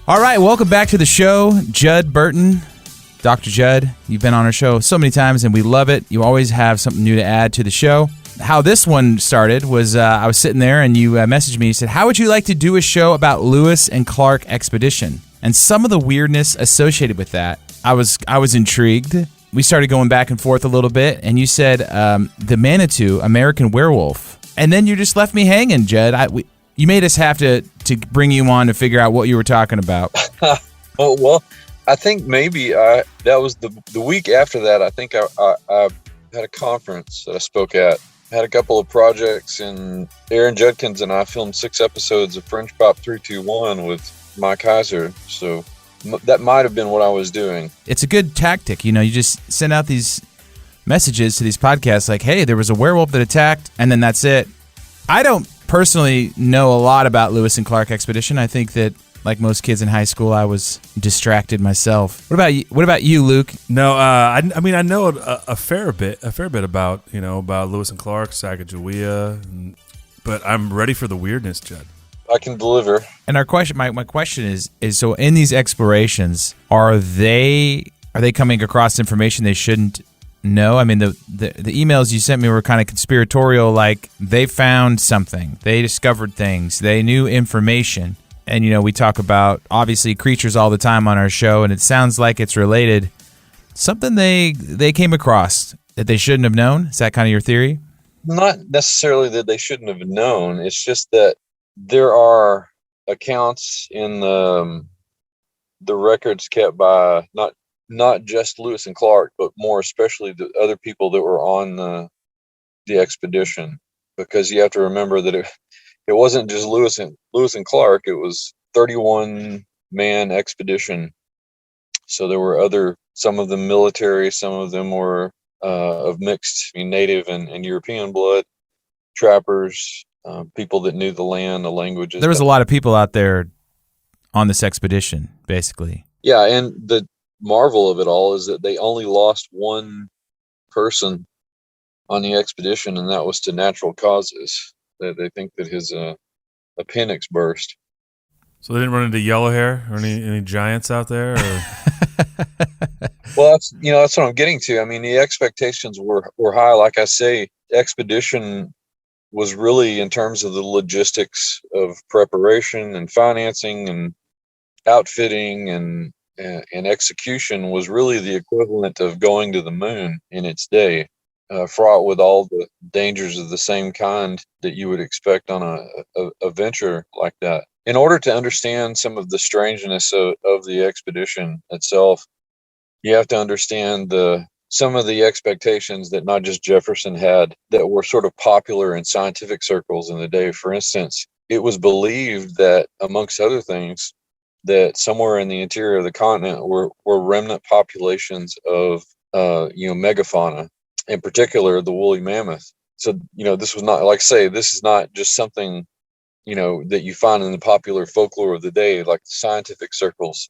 All right, welcome back to the show, Judd Burton. Dr. Judd, you've been on our show so many times, and we love it. You always have something new to add to the show. How this one started was I was sitting there, and you messaged me. You said, how would you like to do a show about Lewis and Clark expedition? And some of the weirdness associated with that, I was intrigued. We started going back and forth a little bit, and you said the Manitou, American Werewolf. And then you just left me hanging, Judd. You made us have to bring you on to figure out what you were talking about. Oh, well, I think maybe that was the week after that. I think I had a conference that I spoke at. I had a couple of projects, and Aaron Judkins and I filmed 6 episodes of French Pop 321 with Mike Heiser. So that might have been what I was doing. It's a good tactic. You just send out these messages to these podcasts like, hey, there was a werewolf that attacked, and then that's it. I don't personally know a lot about Lewis and Clark expedition. I think that, like most kids in high school, I was distracted myself. What about you, Luke? No, I mean I know a fair bit about about Lewis and Clark, Sacagawea, but I'm ready for the weirdness, Judd. I can deliver. And our question, my question is so in these explorations, are they coming across information they shouldn't know? I mean, the emails you sent me were kind of conspiratorial, like they found something, they discovered things, they knew information. And, we talk about, obviously, creatures all the time on our show, and it sounds like it's related. Something they came across that they shouldn't have known? Is that kind of your theory? Not necessarily that they shouldn't have known. It's just that there are accounts in the records kept by not just Lewis and Clark, but more especially the other people that were on the expedition. Because you have to remember that it wasn't just Lewis and Clark. It was 31-man expedition. So there were some of them military, some of them were of mixed native and European blood, trappers, people that knew the land, the languages. There was a lot of people out there on this expedition, basically. Yeah, and the marvel of it all is that they only lost one person on the expedition, and that was to natural causes. They think that his appendix burst. So they didn't run into yellow hair or any giants out there? Or? Well, that's what I'm getting to. I mean, the expectations were high. Like I say, expedition was really, in terms of the logistics of preparation and financing and outfitting and execution, was really the equivalent of going to the moon in its day. Fraught with all the dangers of the same kind that you would expect on a venture like that. In order to understand some of the strangeness of the expedition itself, you have to understand some of the expectations that not just Jefferson had that were sort of popular in scientific circles in the day. For instance, it was believed that, amongst other things, that somewhere in the interior of the continent were remnant populations of megafauna. In particular, the woolly mammoth. So, this was not, like say, this is not just something, that you find in the popular folklore of the day, like the scientific circles,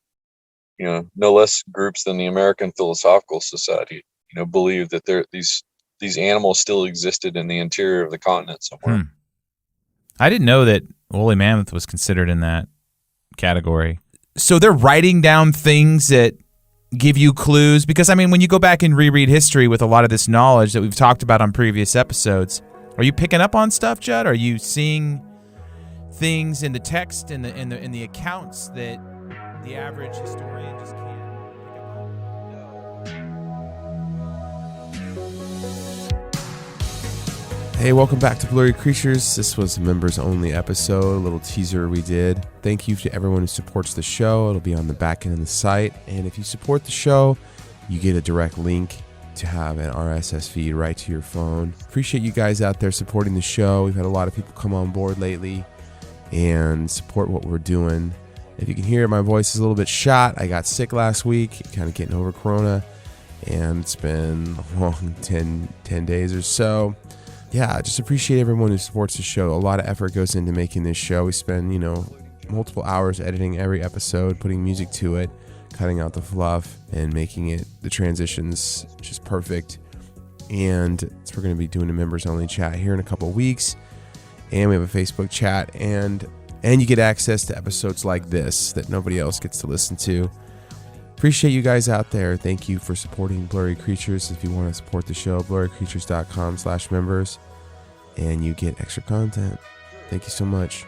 no less groups than the American Philosophical Society, believe that these animals still existed in the interior of the continent somewhere. I didn't know that woolly mammoth was considered in that category. So they're writing down things that give you clues, because when you go back and reread history with a lot of this knowledge that we've talked about on previous episodes, are you picking up on stuff, Judd? Are you seeing things in the text in the accounts that the average historian just can't pick up on? Hey, welcome back to Blurry Creatures. This was a members-only episode, a little teaser we did. Thank you to everyone who supports the show. It'll be on the back end of the site. And if you support the show, you get a direct link to have an RSS feed right to your phone. Appreciate you guys out there supporting the show. We've had a lot of people come on board lately and support what we're doing. If you can hear, my voice is a little bit shot. I got sick last week, kind of getting over Corona, and it's been a long 10 days or so. Yeah, just appreciate everyone who supports the show. A lot of effort goes into making this show. We spend, multiple hours editing every episode, putting music to it, cutting out the fluff, and making it, the transitions, just perfect. And so we're going to be doing a members-only chat here in a couple weeks. And we have a Facebook chat. And And you get access to episodes like this that nobody else gets to listen to. Appreciate you guys out there. Thank you for supporting Blurry Creatures. If you want to support the show, blurrycreatures.com/members. And you get extra content. Thank you so much.